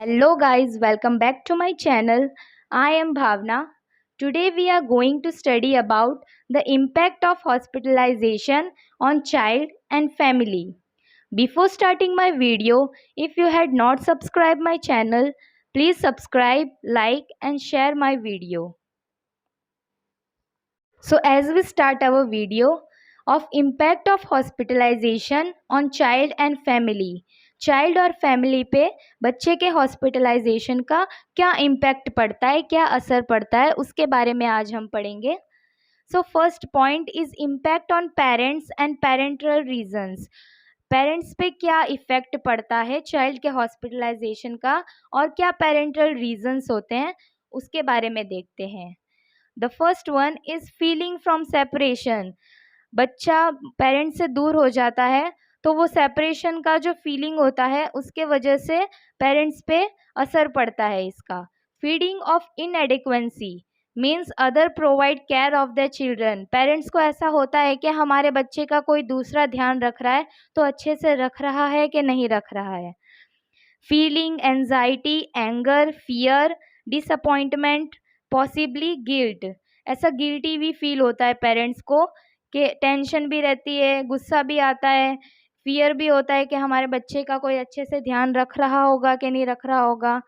Hello guys, welcome back to my channel. I am Bhavna. Today we are going to study about the impact of hospitalization on child and family. Before starting my video, if you had not subscribed my channel, please subscribe, like and share my video. So as we start our video of impact of hospitalization on child and family, child और family पे बच्चे के hospitalisation का क्या impact पड़ता है, क्या असर पड़ता है, उसके बारे में आज हम पढ़ेंगे. So first point is impact on parents and parental reasons. Parents पे क्या इफ़ेक्ट पड़ता है चाइल्ड के हॉस्पिटलाइजेशन का और क्या पेरेंटल रीजंस होते हैं, उसके बारे में देखते हैं. The first one is feeling from separation. बच्चा पेरेंट्स से दूर हो जाता है तो वो सेपरेशन का जो फीलिंग होता है उसके वजह से पेरेंट्स पे असर पड़ता है इसका. Feeding of inadequacy means other provide care of the children. Parents को ऐसा होता है कि हमारे बच्चे का कोई दूसरा ध्यान रख रहा है तो अच्छे से रख रहा है कि नहीं रख रहा है. Feeling anxiety, anger, fear, disappointment, possibly guilt. ऐसा गिल्टी भी फील होता है पेरेंट्स को कि टेंशन भी रहती है, गुस्सा भी आता है, फियर भी होता है कि हमारे बच्चे का कोई अच्छे से ध्यान रख रहा होगा कि नहीं रख रहा होगा.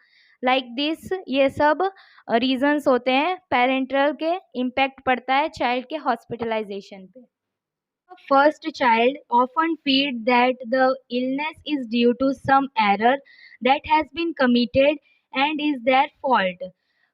लाइक दिस ये सब रीजंस होते हैं पेरेंटल के इम्पैक्ट पड़ता है चाइल्ड के हॉस्पिटलाइजेशन पे. First child often feel that the illness is due to some error that has been committed and is their fault.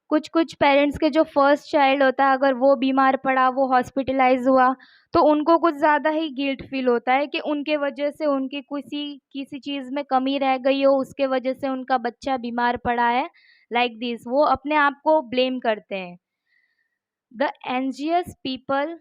कुछ कुछ पेरेंट्स के जो फर्स्ट चाइल्ड होता है अगर वो बीमार पड़ा, वो हॉस्पिटलाइज हुआ तो उनको कुछ ज़्यादा ही गिल्ट फील होता है कि उनके वजह से उनकी किसी चीज़ में कमी रह गई हो, उसके वजह से उनका बच्चा बीमार पड़ा है. लाइक दिस वो अपने आप को ब्लेम करते हैं. The anxious people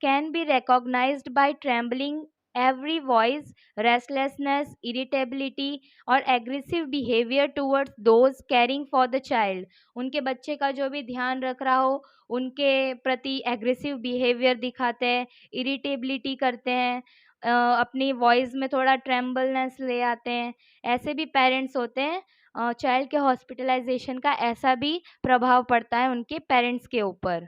can be recognized by trembling every voice, restlessness, irritability or aggressive behavior towards those caring for the child. उनके बच्चे का जो भी ध्यान रख रहा हो उनके प्रति एग्रेसिव बिहेवियर दिखाते हैं, इरिटेबिलिटी करते हैं, अपनी वॉइस में थोड़ा ट्रेम्बलनेस ले आते हैं. ऐसे भी पेरेंट्स होते हैं. चाइल्ड के हॉस्पिटलाइजेशन का ऐसा भी प्रभाव पड़ता है उनके पेरेंट्स के ऊपर.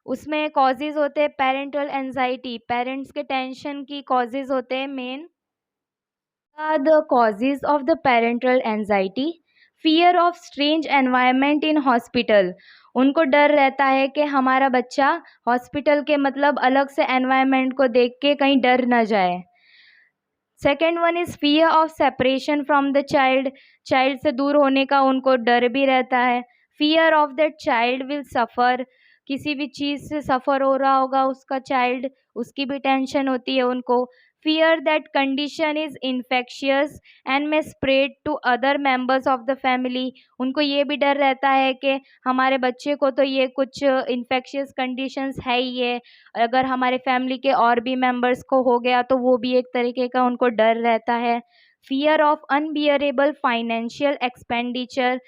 उसमें कॉजेज़ होते हैं पेरेंटल एंजाइटी. पेरेंट्स के टेंशन की कॉजेज़ होते हैं main. The causes of the parental anxiety, fear of strange environment in hospital. उनको डर रहता है कि हमारा बच्चा हॉस्पिटल के मतलब अलग से एनवायरनमेंट को देख के कहीं डर ना जाए. Second one is fear of separation from the child. Child से दूर होने का उनको डर भी रहता है. Fear of that child will suffer. किसी भी चीज़ से सफ़र हो रहा होगा उसका चाइल्ड, उसकी भी टेंशन होती है उनको. Fear that condition is infectious and may spread to other members of the family. उनको ये भी डर रहता है कि हमारे बच्चे को तो ये कुछ इन्फेक्शियस कंडीशंस है ही है, अगर हमारे फैमिली के और भी मेंबर्स को हो गया तो वो भी एक तरीके का उनको डर रहता है. Fear of unbearable financial expenditure.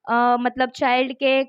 मतलब चाइल्ड के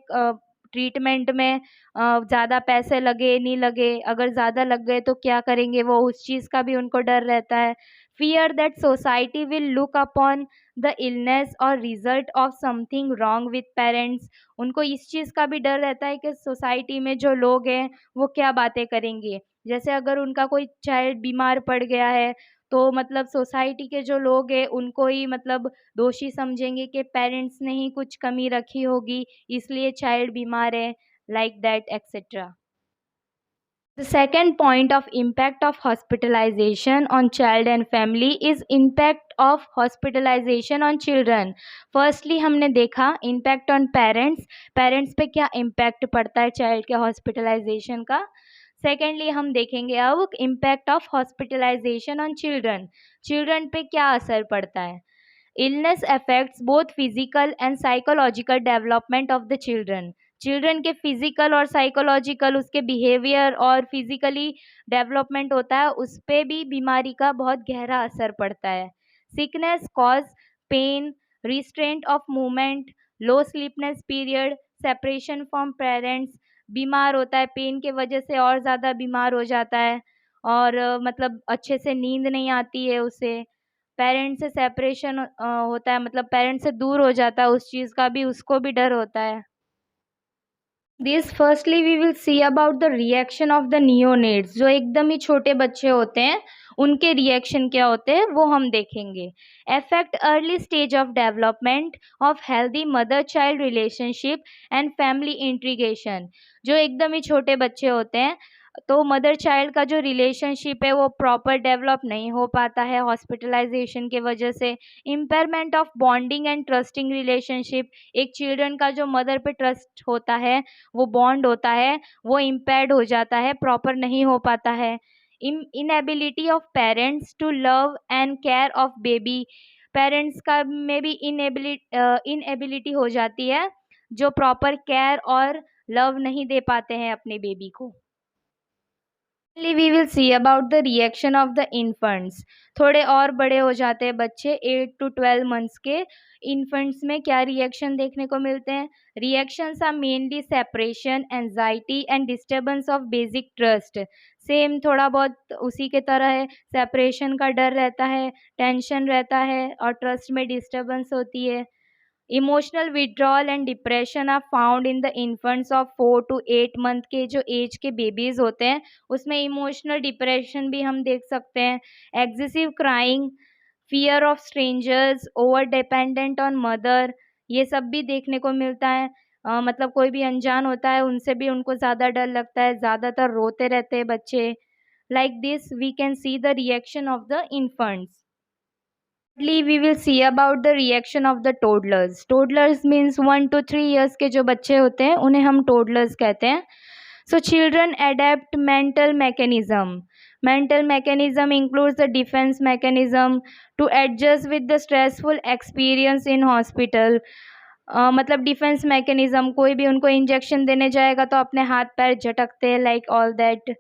ट्रीटमेंट में ज़्यादा पैसे लगे नहीं लगे, अगर ज़्यादा लग गए तो क्या करेंगे वो, उस चीज़ का भी उनको डर रहता है. Fear that society will look upon the illness और result of something wrong with parents. उनको इस चीज़ का भी डर रहता है कि सोसाइटी में जो लोग हैं वो क्या बातें करेंगे. जैसे अगर उनका कोई चाइल्ड बीमार पड़ गया है तो मतलब सोसाइटी के जो लोग हैं उनको ही मतलब दोषी समझेंगे कि पेरेंट्स ने ही कुछ कमी रखी होगी इसलिए चाइल्ड बीमार है, like that etc. The second point of impact of hospitalization on child and family is impact of hospitalization on children. Firstly हमने देखा impact on parents. Parents पे क्या impact पड़ता है child के hospitalization का. सेकेंडली हम देखेंगे अब impact of hospitalization on children. Children पे क्या असर पड़ता है. Illness affects both physical and psychological development of the children. Children के फिजिकल और साइकोलॉजिकल उसके बिहेवियर और फिजिकली डेवलपमेंट होता है, उस पर भी बीमारी का बहुत गहरा असर पड़ता है. Sickness cause pain, restraint of movement, low sleepiness period, separation from parents. बीमार होता है पेन के वजह से और ज़्यादा बीमार हो जाता है और मतलब अच्छे से नींद नहीं आती है उसे. पेरेंट्स से सेपरेशन होता है, मतलब पेरेंट्स से दूर हो जाता है, उस चीज़ का भी उसको भी डर होता है। This firstly we will see about the reaction of the neonates, जो एकदम ही छोटे बच्चे होते हैं उनके रिएक्शन क्या होते हैं वो हम देखेंगे। Affect early stage of development of healthy mother child relationship and family integration. जो एकदम ही छोटे बच्चे होते हैं तो मदर चाइल्ड का जो रिलेशनशिप है वो प्रॉपर डेवलप नहीं हो पाता है हॉस्पिटलाइजेशन के वजह से। Impairment of bonding and trusting relationship, एक चिल्ड्रन का जो मदर पे ट्रस्ट होता है, वो बॉन्ड होता है, वो इम्पेयर्ड हो जाता है, प्रॉपर नहीं हो पाता है। Inability of parents to love and care of baby, parents का में भी इनएबिलिटी हो जाती है, जो प्रॉपर केयर और लव नहीं दे पाते हैं अपने बेबी को। We will see about the reaction of the infants. थोड़े और बड़े हो जाते हैं बच्चे 8 to 12 मंथ्स के, इन्फेंट्स में क्या रिएक्शन देखने को मिलते हैं। Reactions are mainly separation, anxiety and disturbance of basic trust. Same थोड़ा बहुत उसी के तरह है, सेपरेशन का डर रहता है, टेंशन रहता है और ट्रस्ट में डिस्टर्बेंस होती है। Emotional withdrawal and depression are found in the infants of 4 to 8 month के जो एज के बेबीज होते हैं उसमें इमोशनल डिप्रेशन भी हम देख सकते हैं। Excessive crying, fear of strangers, over dependent on mother, ये सब भी देखने को मिलता है। मतलब कोई भी अनजान होता है उनसे भी उनको ज़्यादा डर लगता है, ज़्यादातर रोते रहते हैं बच्चे। Like this we can see the reaction of the infants. We will see about the reaction of the toddlers. Toddlers means 1 to 3 years के जो बच्चे होते हैं उन्हें हम toddlers कहते हैं. So children adapt mental mechanism. Mental mechanism includes the defense mechanism to adjust with the stressful experience in hospital. मतलब डिफेंस मैकेनिज्म, कोई भी उनको इंजेक्शन देने जाएगा तो अपने हाथ पैर झटकते हैं, like all that.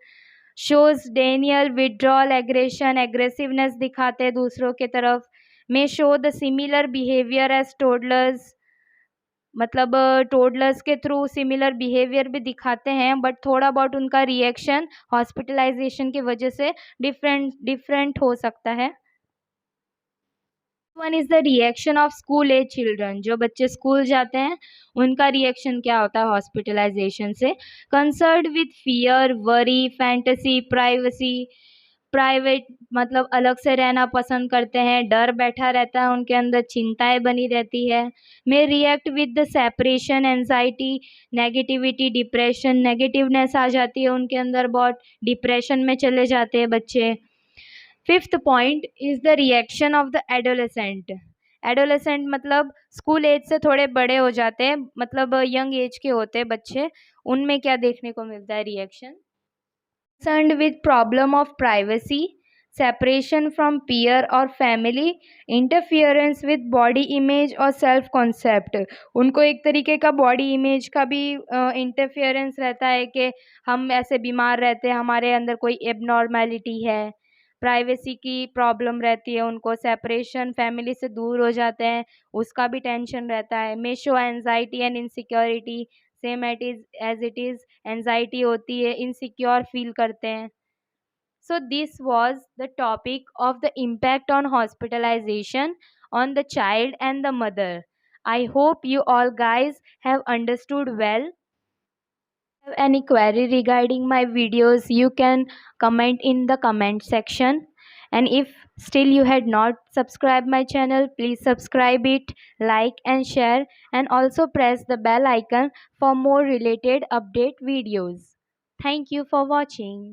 Shows denial, withdrawal, aggression, aggressiveness दिखाते हैं दूसरों के तरफ। May show the similar behaviour as toddlers, मतलब टोडलर्स के थ्रू सिमिलर बिहेवियर भी दिखाते हैं, बट थोड़ा बहुत उनका रिएक्शन हॉस्पिटलाइजेशन की वजह से डिफरेंट हो सकता है। One is the reaction of school age children, जो बच्चे स्कूल जाते हैं उनका रिएक्शन क्या होता है हॉस्पिटलाइजेशन से। Concern with fear, worry, fantasy, privacy, private मतलब अलग से रहना पसंद करते हैं, डर बैठा रहता है उनके अंदर, चिंताएं बनी रहती है। May react with the separation, anxiety, negativity, depression, negativeness आ जाती है उनके अंदर, बहुत डिप्रेशन में चले जाते हैं बच्चे। Fifth point is the reaction of the adolescent. Adolescent मतलब स्कूल एज से थोड़े बड़े हो जाते हैं, मतलब यंग एज के होते हैं बच्चे, उनमें क्या देखने को मिलता है reaction. Concerned with problem of privacy, separation from peer और family, interference with body image और सेल्फ कॉन्सेप्ट। उनको एक तरीके का बॉडी इमेज का भी इंटरफियरेंस रहता है कि हम ऐसे बीमार रहते हैं, हमारे अंदर कोई एबनॉर्मेलिटी है। प्राइवेसी की प्रॉब्लम रहती है उनको, सेपरेशन, फैमिली से दूर हो जाते हैं उसका भी टेंशन रहता है। May show anxiety and insecurity, same as it is anxiety होती है, इनसिक्योर फील करते हैं। So this was the topic of the impact on hospitalization on the child and the mother. I hope you all guys have understood well. If you have any query regarding my videos, you can comment in the comment section. And if still you had not subscribed my channel, please subscribe it, like and share, and also press the bell icon for more related update videos. Thank you for watching.